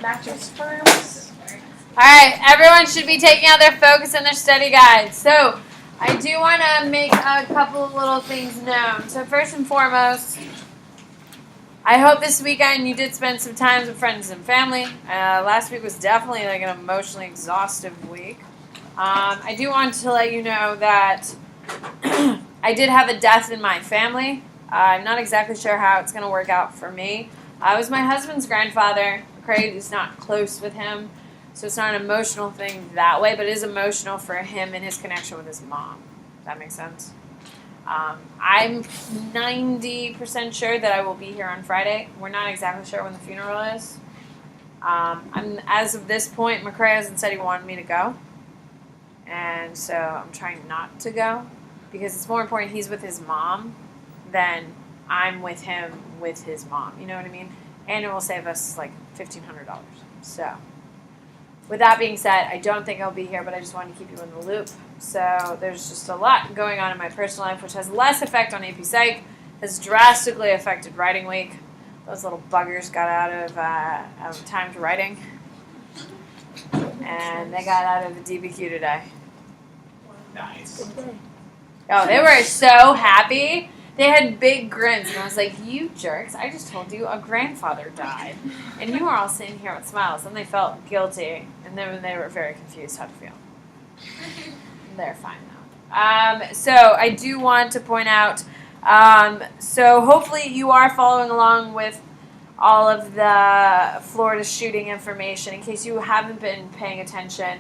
mattress firms. All right, everyone should be taking out their focus and their study guide. So I do want to make a couple of little things known. So first and foremost, I hope this weekend you did spend some time with friends and family. Last week was definitely like an emotionally exhaustive week. I do want to let you know that I did have a death in my family. I'm not exactly sure how it's going to work out for me. I was my husband's grandfather. Craig is not close with him, so it's not an emotional thing that way, but it is emotional for him and his connection with his mom. Does that make sense? I'm 90% sure that I will be here on Friday. We're not exactly sure when the funeral is. As of this point, McCray hasn't said he wanted me to go. And so I'm trying not to go because it's more important he's with his mom than I'm with him with his mom. You know what I mean? And it will save us like $1,500. So with that being said, I don't think I'll be here, but I just wanted to keep you in the loop. So there's just a lot going on in my personal life, which has less effect on AP Psych, has drastically affected writing week. Those little buggers got out of timed writing, and they got out of the DBQ today. Nice. Oh, they were so happy. They had big grins, and I was like, you jerks, I just told you a grandfather died. And you were all sitting here with smiles, and they felt guilty, and then they were very confused how to feel. They're fine now. So I do want to point out, so hopefully you are following along with all of the Florida shooting information. In case you haven't been paying attention,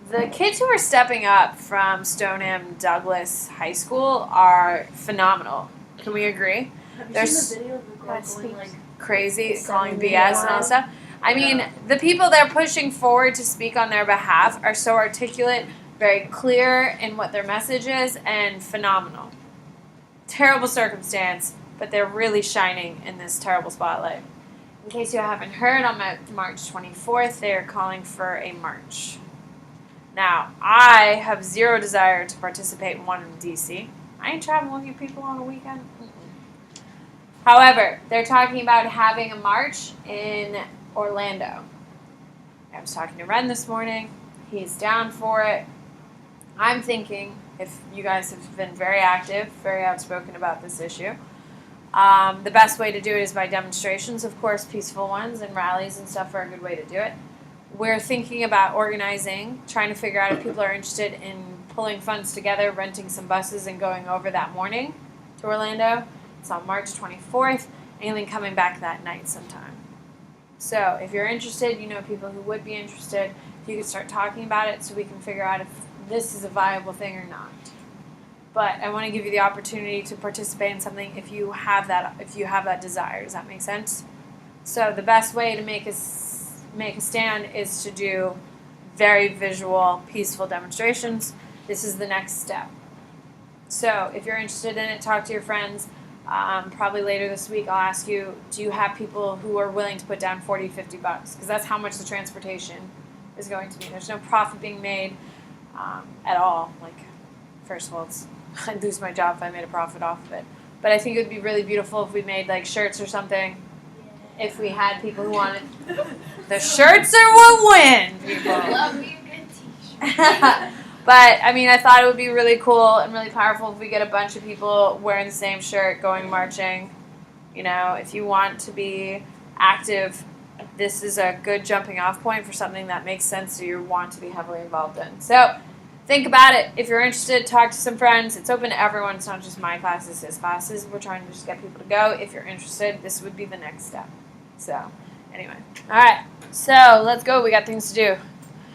the kids who are stepping up from Stoneham Douglas High School are phenomenal. Can we agree? Have you seen the video of the girl going like crazy, calling BS and all that stuff? I mean, the people they're pushing forward to speak on their behalf are so articulate, very clear in what their message is, and phenomenal. Terrible circumstance, but they're really shining in this terrible spotlight. In case you haven't heard, on March 24th, they are calling for a march. Now, I have zero desire to participate in one in D.C. I ain't traveling with you people on a weekend. However, they're talking about having a march in Orlando. I was talking to Ren this morning. He's down for it. I'm thinking, if you guys have been very active, very outspoken about this issue, the best way to do it is by demonstrations, of course, peaceful ones, and rallies and stuff are a good way to do it. We're thinking about organizing, trying to figure out if people are interested in pulling funds together, renting some buses, and going over that morning to Orlando. It's on March 24th, and then coming back that night sometime. So if you're interested, you know people who would be interested, you could start talking about it so we can figure out if this is a viable thing or not. But I want to give you the opportunity to participate in something if you have that desire. Does that make sense? So the best way to make a stand is to do very visual, peaceful demonstrations. This is the next step. So if you're interested in it, talk to your friends. Probably later this week I'll ask you, do you have people who are willing to put down $40, $50? Because that's how much the transportation is going to be. There's no profit being made at all. Like, first of all, I'd lose my job if I made a profit off of it. But I think it would be really beautiful if we made like shirts or something. If we had people who wanted, the shirts are what win, people. love me a good t-shirt. But I mean, I thought it would be really cool and really powerful if we get a bunch of people wearing the same shirt, going marching. You know, if you want to be active, this is a good jumping off point for something that makes sense to you want to be heavily involved in. So think about it. If you're interested, talk to some friends. It's open to everyone. It's not just my classes, his classes. We're trying to just get people to go. If you're interested, this would be the next step. So anyway, all right. So let's go. We got things to do.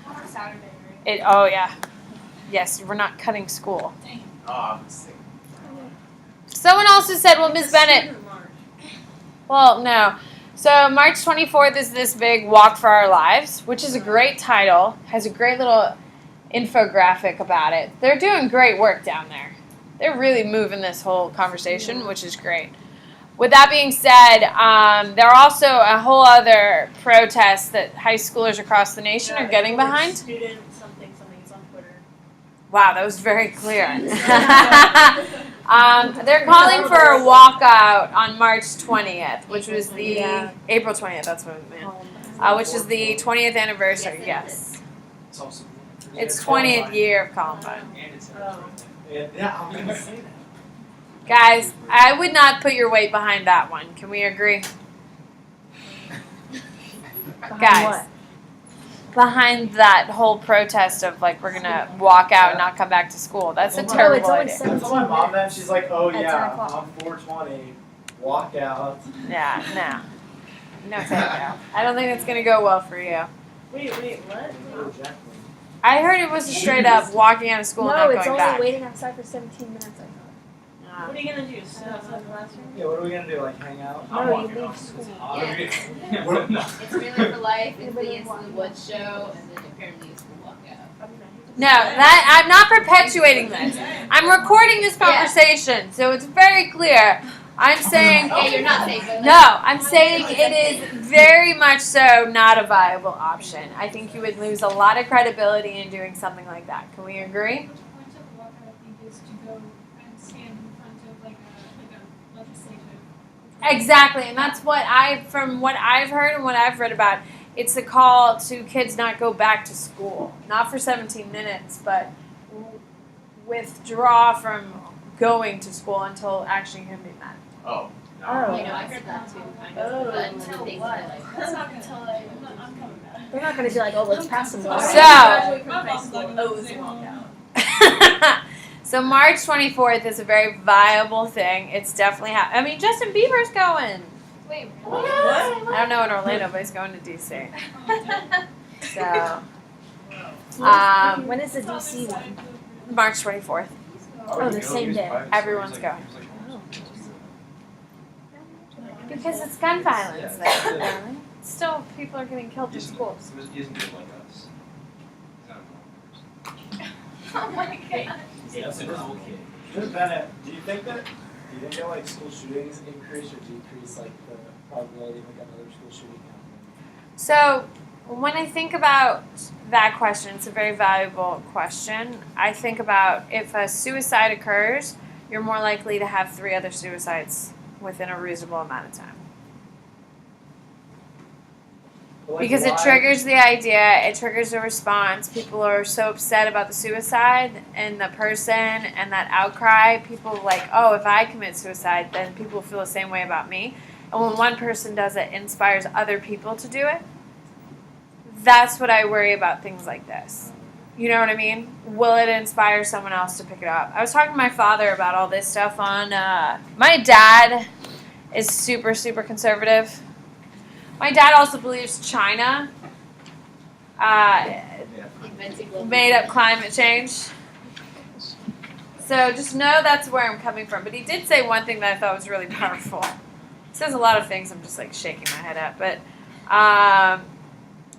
On Saturday, right? Oh yeah. Yes, we're not cutting school. Dang. Oh, I'm sick. Someone also said, well, Ms. Bennett. Well, no. So March 24th is this big Walk for Our Lives, which is a great title. Has a great little infographic about it. They're doing great work down there. They're really moving this whole conversation, which is great. With that being said, there are also a whole other protests that high schoolers across the nation are getting behind. Student something is on Twitter. Wow, that was very clear. They're calling for a walkout on March 20th, which was the April 20th. That's what I meant. Which is the 20th anniversary. Yes, It's also. it's 20th year of Columbine. And it's Yeah, I'm gonna say that. Guys, I would not put your weight behind that one. Can we agree? Guys, behind that whole protest of like we're gonna walk out and not come back to school. That's a No, terrible it's only idea. I told my mom that, she's like, oh At 10 yeah, o'clock. I'm 420, walk out. Yeah, no, thank you. I don't think it's gonna go well for you. Wait, what? Reject me. I heard it was a straight up walking out of school and No, not it's going only back. waiting outside for 17 minutes, I thought. What are you gonna do? Sit outside the classroom? Yeah, what are we gonna do, like hang out? No, you leave school. Yeah. What- It's Really for Life, it's the Into the Woods show, and then apparently it's the walkout. No, I'm not perpetuating this. I'm recording this conversation, so it's very clear. I'm saying Yeah, you're not safe. But no. I'm saying it is very much so not a viable option. I think you would lose a lot of credibility in doing something like that. Can we agree? The point of the walkout, I think, is to go and stand in front of like a legislative. Exactly, and that's what from what I've heard and what I've read about, it's a call to kids not go back to school, not for 17 minutes, but withdraw from going to school until action can be met. Oh. Oh. I heard that too, kind of. But Until things what? are like, That's not gonna tell you. I'm coming back. They're not gonna be like, oh, let's pass some laws. So- My mom's not gonna say walkout. So March 24th is a very viable thing. It's definitely I mean, Justin Bieber's going. Wait, What? I don't know in Orlando, but he's going to DC. So, when is the DC one? March 24th. Oh, the same day. Everyone's going. Because it's gun violence there. Darling. Still, people are getting killed in schools. He isn't good like us. He's not a normal person. Oh my god. Yeah, that's a cool kid. Just Bennett, do you think that like school shootings increase or decrease like the probability of like another school shooting happening? So, when I think about that question, it's a very valuable question. I think about if a suicide occurs, you're more likely to have 3 other suicides within a reasonable amount of time. But, like, Because it why- triggers the idea, it triggers a response. People are so upset about the suicide and the person and that outcry. People like, oh, if I commit suicide, then people feel the same way about me. And when one person does it, it inspires other people to do it. That's what I worry about things like this. You know what I mean? Will it inspire someone else to pick it up? I was talking to my father about all this stuff on, my dad is super, super conservative. My dad also believes China inventing global made up climate change. So just know that's where I'm coming from. But he did say one thing that I thought was really powerful. He says a lot of things I'm just like shaking my head at. But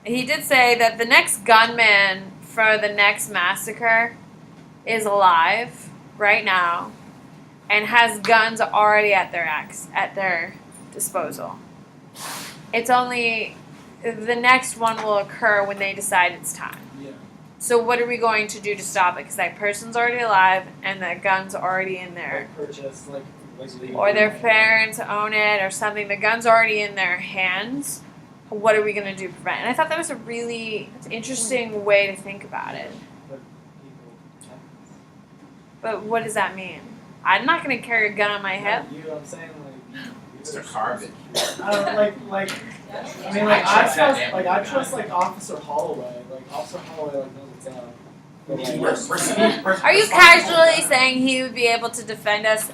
he did say that the next gunman for the next massacre is alive right now and has guns already at their disposal. It's only the next one will occur when they decide it's time. Yeah. So what are we going to do to stop it? Because that person's already alive and that gun's already in there. Like purchase like legal. Or their parents own it or something. The gun's already in their hands. What are we going to do to prevent it? And I thought that was a really interesting way to think about it. But people But what does that mean? I'm not going to carry a gun on my hip. You, I'm saying like. Mr. Carbon. I don't like. I mean, like I trust like Officer Holloway. Like Officer Holloway like knows what's up. Are you casually saying he would be able to defend us?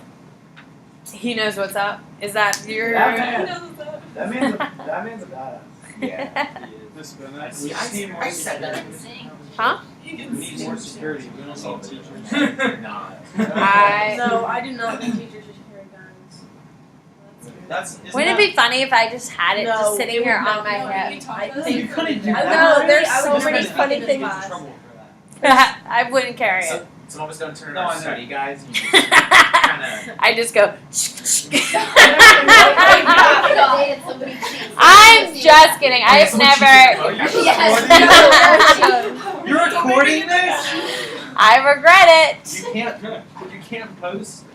He knows what's up. Is that your? That man's a badass. Yeah. This I said that in the thing. Huh? We need more security. We don't need teachers. Nah. No, I do not think teachers should carry guns. Wouldn't it be funny if I just had it No, just sitting it here would on not my be hip? I You think couldn't do I that. would- there's I would so many just funny be in things. class. I wouldn't carry it. Some of us don't turn No, our I know. study guides. You just kinda. I just go. Dated somebody cheats. I'm just kidding. I have Oh, never. you're recording this? I regret it. You can't post.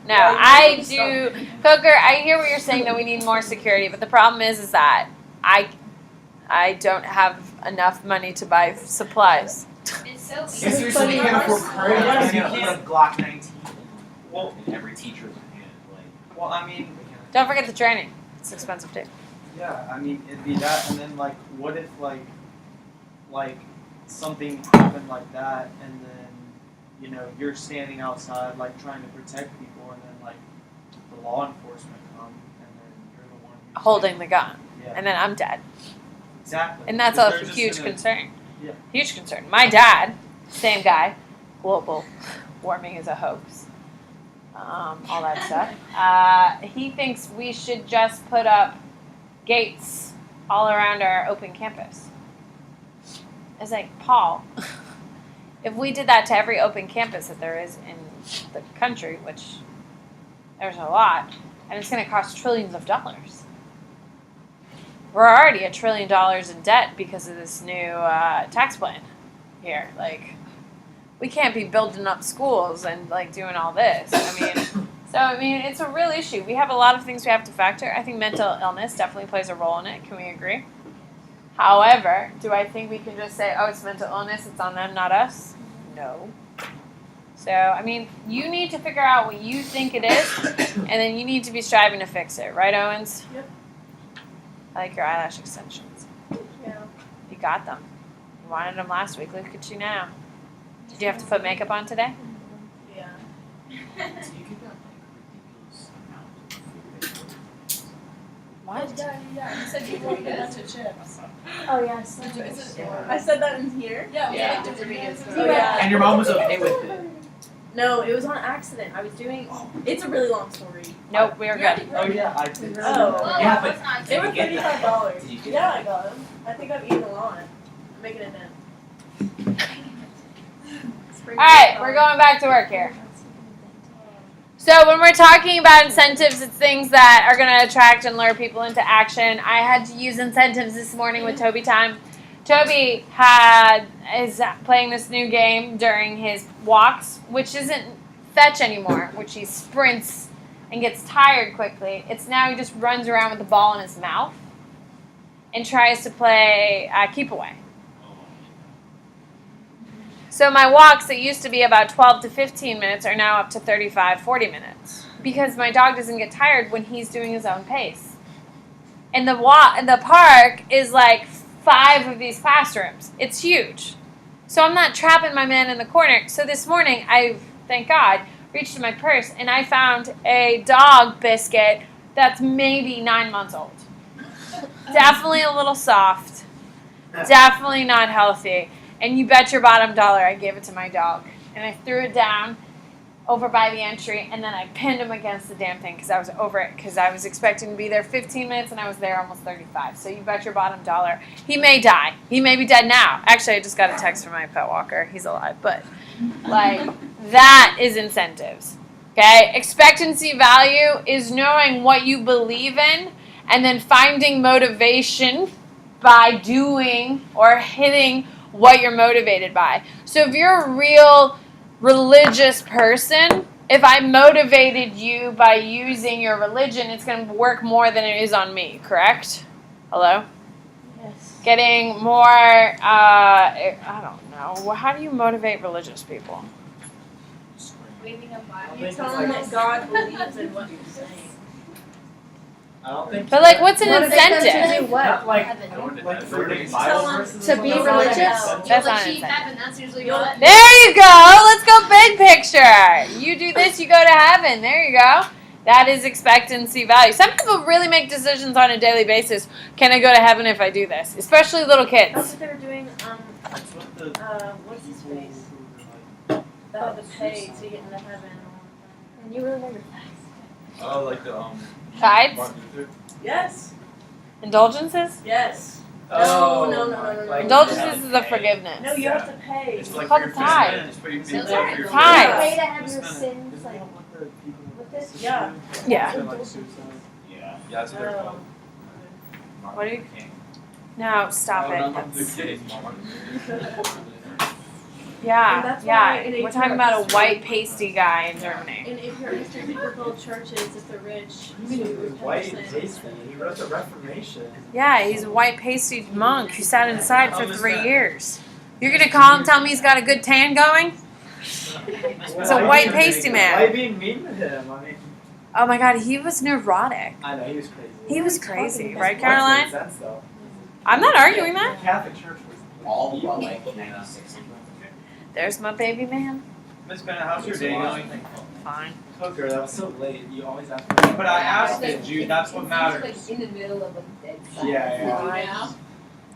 No, I do. Coker, I hear what you're saying that we need more security, but the problem is that I don't have enough money to buy supplies. It's so Guess you're easy. saying you can't afford credit. You Yeah. can't have Glock 19. Well, in every teacher's hand, like. Well, I mean, Don't forget the training. It's expensive too. yeah, I mean, it'd be that, and then like, what if like something happened like that, and then you're standing outside like trying to protect people, and then like the law enforcement come, and then you're the one who's Holding the gun, Yeah, and then I'm dead. exactly. And that's Because a they're just huge gonna- concern. Yeah. Huge concern. My dad, same guy, global warming is a hoax. All that stuff. He thinks we should just put up gates all around our open campus. It's like, Paul, if we did that to every open campus that there is in the country, which there's a lot, and it's going to cost trillions of dollars. We're already $1 trillion in debt because of this new tax plan here. Like, we can't be building up schools and like doing all this. I mean, it's a real issue. We have a lot of things we have to factor. I think mental illness definitely plays a role in it. Can we agree? However, do I think we can just say, oh, it's mental illness, it's on them, not us? No. So, I mean, you need to figure out what you think it is, and then you need to be striving to fix it. Right, Owens? Yep. I like your eyelash extensions. Yeah. You got them. You wanted them last week. Look at you now. Did you have to put makeup on today? Yeah. Do you get that like ridiculous amount of food they order? What? Yeah. You said you wanted a bunch of chips. Oh yes. I said that in here? Yeah, Yeah. Oh, yeah. And your mom was okay with it. No, it was on accident. I was doing. It's a really long story. Nope, we are good. Oh yeah, I did. Oh. Well, Yeah, what's not They were Did you get $35. Did you get Yeah, I got them. I think I've eaten a lot. I'm making it in. All right, we're going back to work here. So when we're talking about incentives, it's things that are going to attract and lure people into action. I had to use incentives this morning with Toby time. Toby is playing this new game during his walks, which isn't fetch anymore, which he sprints and gets tired quickly. It's now he just runs around with the ball in his mouth and tries to play keep away. So my walks that used to be about 12 to 15 minutes are now up to 35, 40 minutes because my dog doesn't get tired when he's doing his own pace. And the park is like 5 of these classrooms. It's huge. So I'm not trapping my man in the corner. So this morning, I, thank God, reached in my purse and I found a dog biscuit that's maybe 9 months old. Definitely a little soft. Definitely not healthy. And you bet your bottom dollar I gave it to my dog. And I threw it down over by the entry, and then I pinned him against the damn thing because I was over it because I was expecting to be there 15 minutes, and I was there almost 35. So you bet your bottom dollar. He may die. He may be dead now. Actually, I just got a text from my pet walker. He's alive. But, like, that is incentives. Okay? Expectancy value is knowing what you believe in and then finding motivation by doing or hitting what you're motivated by. So if you're a real religious person, if I motivated you by using your religion, it's going to work more than it is on me, correct? Hello? Yes. Getting more, I don't know. How do you motivate religious people? Waving a Bible. You tell them that God believes in what you're saying. I don't think. But, like, what's an Motivate them to incentive? do what? Not like Heaven. like Tell reading them Bible verses. to and be stuff. religious? That's You'll not achieve incentive. heaven. That's usually what. There you go. Let's go big picture. You do this, you go to heaven. There you go. That is expectancy value. Some people really make decisions on a daily basis. Can I go to heaven if I do this? Especially little That's kids. what they were doing. That's what the What's his people face? who were like, That had to pay to get into heaven. And you really never. Oh, like the Tides? Martin Luther? Yes. Indulgences? Yes. Oh, No. like- Indulgences is a forgiveness. No, you have to pay. It's like called your a tithe. Just put your So feet it's up, like your a tithe. Pay to have Just your kinda- sins isn't like that what the people with this? Yeah. Yeah. They're like suicide. Yeah, that's what they're Oh. called. What do you- King. No, stop Oh, it. not Martin That's- Luther King, Martin Luther King. Yeah, that's yeah. why in a We're talking church- about a white pasty guy in Germany. And if you're in typical churches, if they're rich, He was white and tasty. He wrote the Reformation. Yeah, he's a white pasty monk who sat inside for 3 years. You're gonna call him, tell me he's got a good tan going? He's a white pasty Why man. being mean to him? I mean, Oh my god, he was neurotic. I know he was crazy. He was crazy, right, Makes Caroline? sense though. I'm not arguing The that. Catholic Church was All but like 96. There's my baby man. Miss Bennett, how's your day going? Fine. Hooker. That was so late. You always ask me. But I asked it, Jude. That's what matters. Like in the middle of a dead silence. Yeah.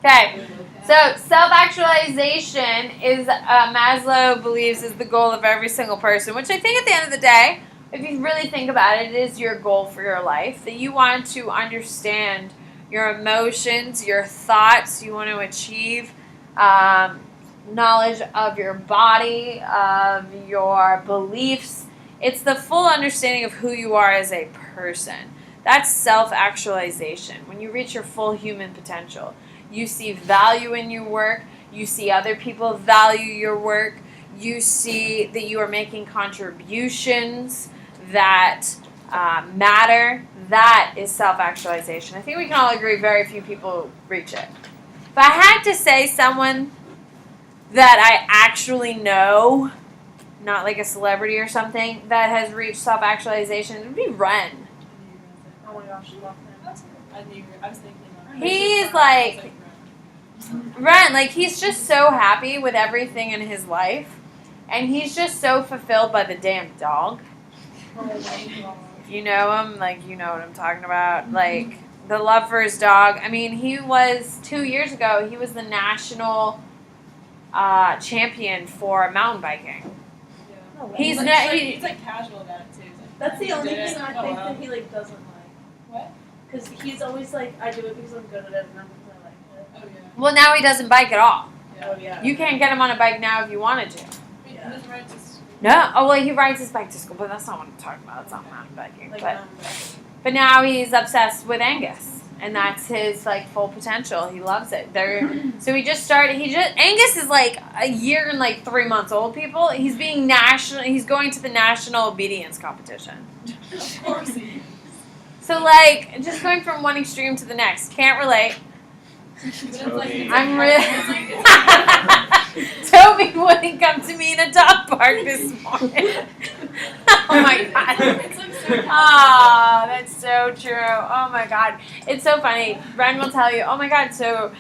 Okay, so self-actualization is Maslow believes is the goal of every single person, which I think at the end of the day, if you really think about it, it is your goal for your life, that you want to understand your emotions, your thoughts, you want to achieve knowledge of your body, of your beliefs. It's the full understanding of who you are as a person. That's self-actualization, when you reach your full human potential. You see value in your work. You see other people value your work. You see that you are making contributions that matter. That is self-actualization. I think we can all agree very few people reach it. If I had to say someone that I actually know, not like a celebrity or something, that has reached self-actualization, it would be Ren. oh my gosh, I love him. I was thinking that. He's like, Ren, like he's just so happy with everything in his life, and he's just so fulfilled by the damn dog. Oh my god. If you know him, like you know what I'm talking about. Like the love for his dog. I mean, he was 2 years ago. He was the national champion for mountain biking. No way. He's like, not. he's like casual about it too. He's like, That's the only did it. thing I Oh, think wow. that he like doesn't like. What? Because he's always like, I do it because I'm good at it, and not because I like it. Oh yeah. Well, now he doesn't bike at all. Oh yeah. You can't get him on a bike now if you wanted to. Wait, Yeah. he doesn't ride to school. No. Oh well, he rides his bike to school, but that's not what I'm talking about. It's not mountain biking. Like, But now he's obsessed with Angus, and that's his like full potential. He loves it. So he just started. Angus is like a year and like 3 months old. People, he's being national. He's going to the national obedience competition. Of course he is. So like just going from one extreme to the next. Can't relate. I'm really. Toby wouldn't come to me in a dog park this morning. Oh my god. It's like so Oh, that's so true. Oh my god. It's so funny. Ren will tell you, oh my god, so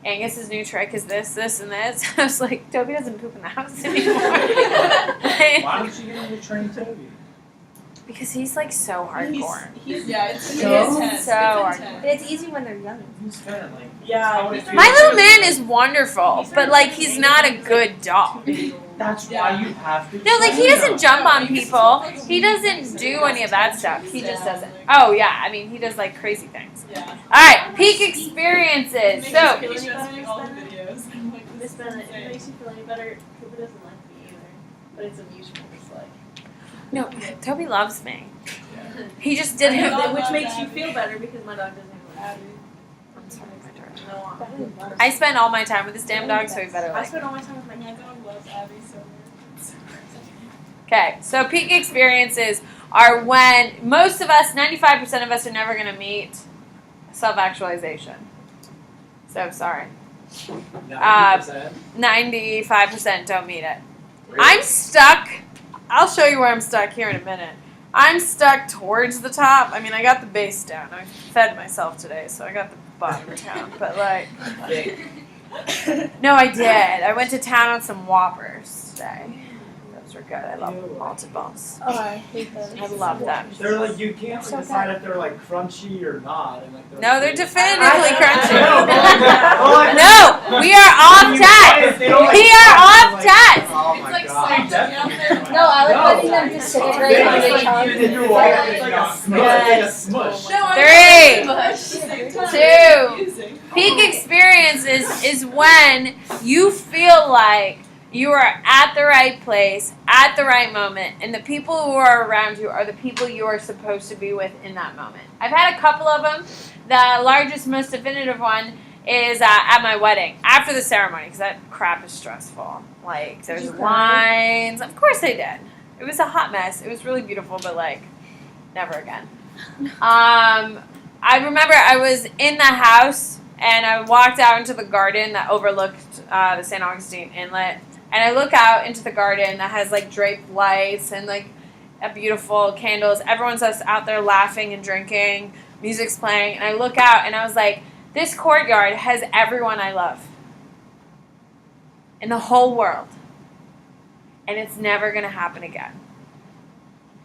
Angus's new trick is this, this, and this. I was like, Toby doesn't poop in the house anymore. Why don't you get him to train Toby? Because he's like so hardcore. Yeah, it's He intense. is It's so intense. But it's easy when they're young. He's fat, like. Yeah. My little man is wonderful, but like he's not a good dog. That's why you have to. No, like he train doesn't him. jump on people. He doesn't do any of that stuff. He just doesn't. Oh yeah, I mean he does like crazy things. Yeah. All right, peak experiences. He So shows me all the videos. I'm like, Miss this is Bennett, if it insane. makes you feel any better, Cooper doesn't like me either. But it's a mutual dislike. no, Toby loves me. Yeah. He just didn't. love Which makes you Abby. feel better because my dog doesn't like Abby. I'm sorry, my darling. me. No, I spend all my time with this damn dog, so he better I like. spend all my time with my My cat. dog loves Abby so much. Okay, so peak experiences are when most of us, 95% of us, are never going to meet self-actualization. So sorry, 90%. 95% don't meet it. I'm stuck. I'll show you where I'm stuck here in a minute. I'm stuck towards the top. I mean, I got the base down. I fed myself today, so I got the bottom down. But like, no, I did. I went to town on some Whoppers today. Those were good. I love malted balls. Oh, I hate those. I love them. They're like you can't So decide if they're like crunchy or not, and like No, they're like, definitively I crunchy. know, but like, No, we are off test. We are off test. Oh It's my like god. slimy out there. No, I like No. letting them disintegrate It's on the like tongue. you do water, it's like a smush. It's like a smush. No, Three, I Two. Peak experiences is when you feel like you are at the right place, at the right moment, and the people who are around you are the people you are supposed to be with in that moment. I've had a couple of them. The largest, most definitive one is at my wedding after the ceremony because that crap is stressful. Like there's you cry? lines. Of course I did. It was a hot mess. It was really beautiful, but like never again. I remember I was in the house and I walked out into the garden that overlooked the St. Augustine Inlet, and I look out into the garden that has like draped lights and like beautiful candles. Everyone's just out there laughing and drinking. Music's playing, and I look out and I was like, this courtyard has everyone I love in the whole world, and it's never gonna happen again.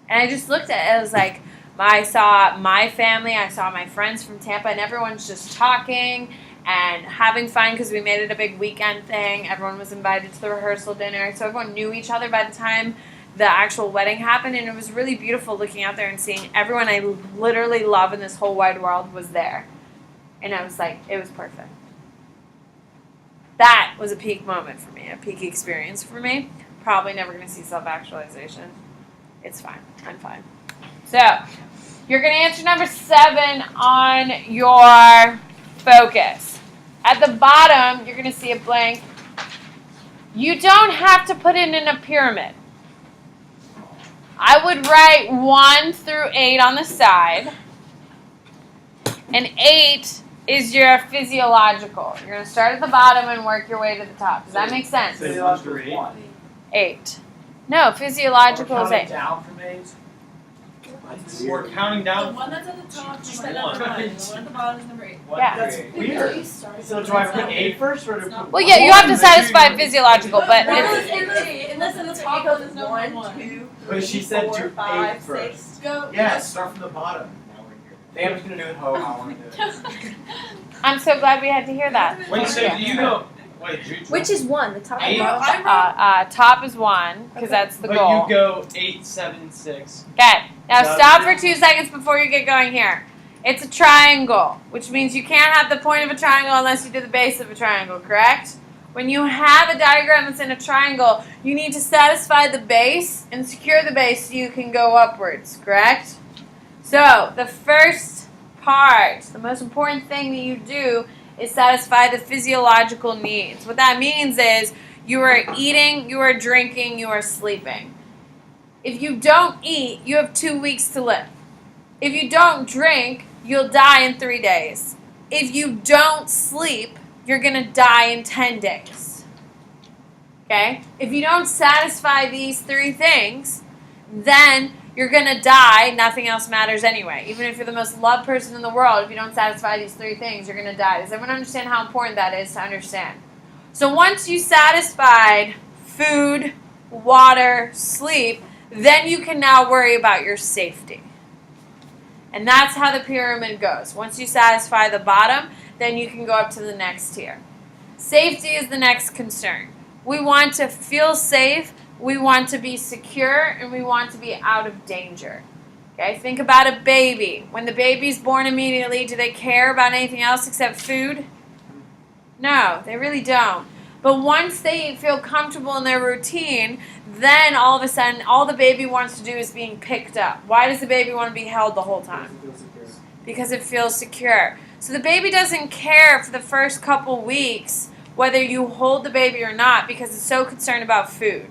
And I just looked at it. I was like, I saw my family, I saw my friends from Tampa, and everyone's just talking and having fun because we made it a big weekend thing. Everyone was invited to the rehearsal dinner, so everyone knew each other by the time the actual wedding happened, and it was really beautiful looking out there and seeing everyone I literally love in this whole wide world was there. And I was like, it was perfect. That was a peak moment for me, a peak experience for me. Probably never going to see self-actualization. It's fine. I'm fine. So, you're going to answer number 7 on your focus. At the bottom, you're going to see a blank. You don't have to put it in a pyramid. I would write 1 through 8 on the side. And 8 is your physiological. You're going to start at the bottom and work your way to the top. Does that make sense? Physiological is 1. 8. No, physiological is 8. Down from 8. We're counting The down. one that's at the top is number 9. The one at the bottom is number 8. Yeah. That's weird. So do I put 8 first or do I put Well, yeah, you have to satisfy physiological, but it's, Unless in the top goes is number 1, 2, But she said 4, do 5, 8 first. 6. Go. Yeah, start from the bottom. Now we're here. I'm just gonna do it how I want to do it. I'm so glad we had to hear that. Wait, so Thank do you go? Wait, Jude. Which is 1? The top Eight. and bottom? Top is 1, because that's the But goal. you go 8, 7, 6. Okay, now That's stop it. for 2 seconds before you get going here. It's a triangle, which means you can't have the point of a triangle unless you do the base of a triangle, correct? When you have a diagram that's in a triangle, you need to satisfy the base and secure the base so you can go upwards, correct? So, the first part, the most important thing that you do is satisfy the physiological needs. What that means is you are eating, you are drinking, you are sleeping. If you don't eat, you have 2 weeks to live. If you don't drink, you'll die in 3 days. If you don't sleep, you're going to die in 10 days. Okay? If you don't satisfy these 3 things, then you're going to die. Nothing else matters anyway. Even if you're the most loved person in the world, if you don't satisfy these 3 things, you're going to die. Does everyone understand how important that is to understand? So once you satisfied food, water, sleep, then you can now worry about your safety. And that's how the pyramid goes. Once you satisfy the bottom, then you can go up to the next tier. Safety is the next concern. We want to feel safe, we want to be secure, and we want to be out of danger. Okay, think about a baby. When the baby's born immediately, do they care about anything else except food? No, they really don't. But once they feel comfortable in their routine, then all of a sudden, all the baby wants to do is being picked up. Why does the baby want to be held the whole time? Because it feels secure. So the baby doesn't care for the first couple weeks whether you hold the baby or not because it's so concerned about food.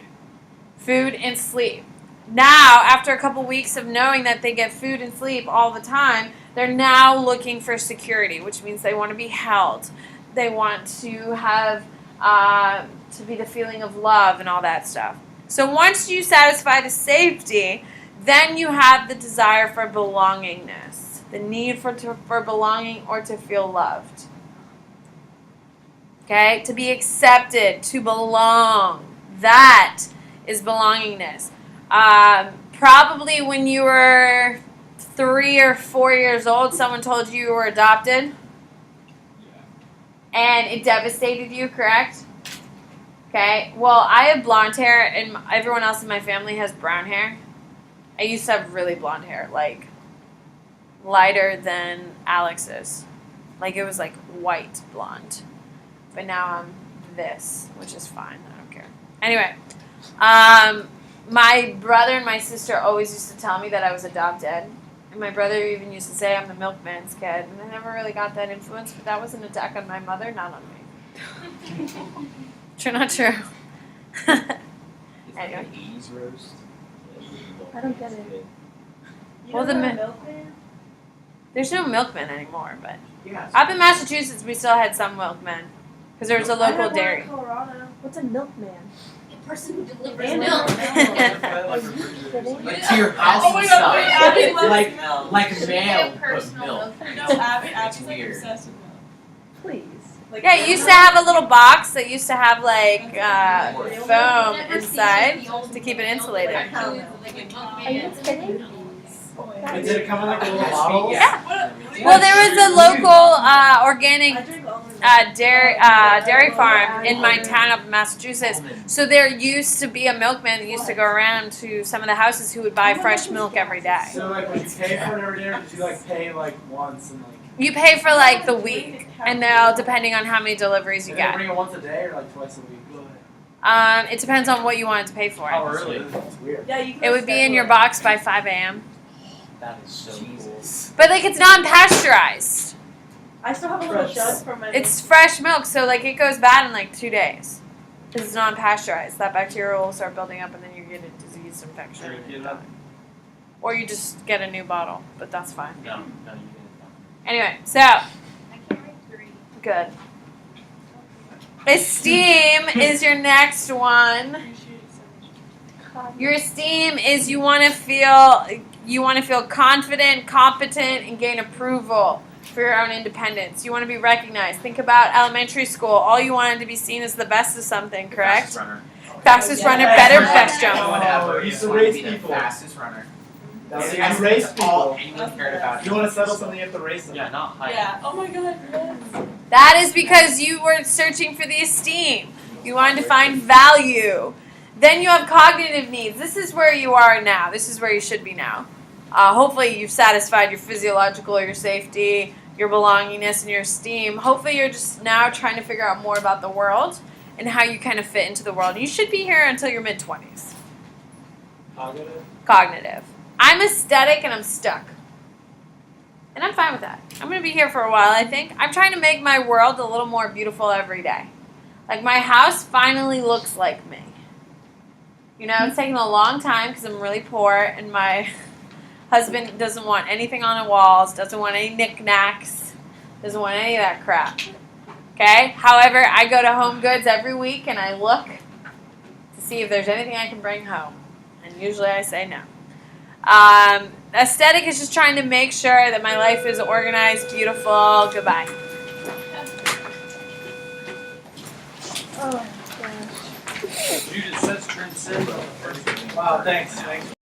Food and sleep. Now, after a couple weeks of knowing that they get food and sleep all the time, they're now looking for security, which means they want to be held. They want to have to be the feeling of love and all that stuff. So once you satisfy the safety, then you have the desire for belongingness, the need for belonging or to feel loved. Okay, to be accepted, to belong. That is belongingness. Probably when you were 3 or 4 years old, someone told you were adopted. And it devastated you, correct? Okay, well, I have blonde hair, and everyone else in my family has brown hair. I used to have really blonde hair, like, lighter than Alex's. Like, it was, like, white blonde. But now I'm this, which is fine. I don't care. Anyway, my brother and my sister always used to tell me that I was adopted. And my brother even used to say I'm the milkman's kid, and I never really got that influence, but that was an attack on my mother, not on me. True, not true. It's like Anyway. an 80s roast. I don't get it. You Well, don't the know mi- milkman? There's no milkmen anymore, but Yeah. up in Massachusetts we still had some milkmen because there was a I local had one dairy. in Colorado. What's a milkman? The person who delivers And milk. Like to your house Oh my and god, wait, stuff. Abby loves Like milk. like Should be a mail, but personal milk. milk. No, Abby's It's like weird. obsessed with milk. Please. Like, Yeah, it used to have a little box that used to have like foam Never seen inside the old to keep it milk, insulated. like, actually, like a Are you milkman. kidding? Wait, did it come in like a little Yes, bottle? Yeah. What do you Well, guys there was do? a local organic I drink almond dairy farm in my town up in Massachusetts. So there used to be a milkman that used to go around to some of the houses who would buy fresh milk every day. So like, would you pay for it every day, or did you like pay like once and like? You pay for like the week, and now depending on how many deliveries you Did they get. bring it once a day or like twice a week? It depends on what you wanted to pay for How it. early? That's weird. Yeah, you can It would be in schedule your it. box by 5 a.m. That is so cool. But like it's non-pasteurized. I still have a little Fresh. jug from my. It's fresh milk, so like it goes bad in like 2 days. Because it's non-pasteurized. That bacteria will start building up, and then you get a disease infection. Drink and it you up. die. Or you just get a new bottle, but that's fine. No, you didn't. Anyway, so I can't write 3. good. Esteem is your next one. Your esteem is you want to feel confident, competent, and gain approval for your own independence. You want to be recognized. Think about elementary school. All you wanted to be seen as the best of something, correct? Fastest runner. Fastest runner, better, best No jumper. one ever You used to wanted to race be the people. fastest runner. That's That's you race all people. anyone cared about. If you want to settle something, you have to race them. Yeah, not height. Yeah. Oh my god. Yes. That is because you were searching for the esteem. You wanted to find value. Then you have cognitive needs. This is where you are now. This is where you should be now. Hopefully you've satisfied your physiological, your safety, your belongingness, and your esteem. Hopefully you're just now trying to figure out more about the world and how you kind of fit into the world. You should be here until your mid-20s. Cognitive. Cognitive. I'm aesthetic and I'm stuck. And I'm fine with that. I'm going to be here for a while, I think. I'm trying to make my world a little more beautiful every day. Like my house finally looks like me. You know, it's taken a long time because I'm really poor and my husband doesn't want anything on the walls, doesn't want any knickknacks, doesn't want any of that crap. Okay? However, I go to Home Goods every week and I look to see if there's anything I can bring home. And usually I say no. Aesthetic is just trying to make sure that my life is organized, beautiful. Goodbye. Oh, gosh. Dude, it says transcend on the first one. Wow, thanks.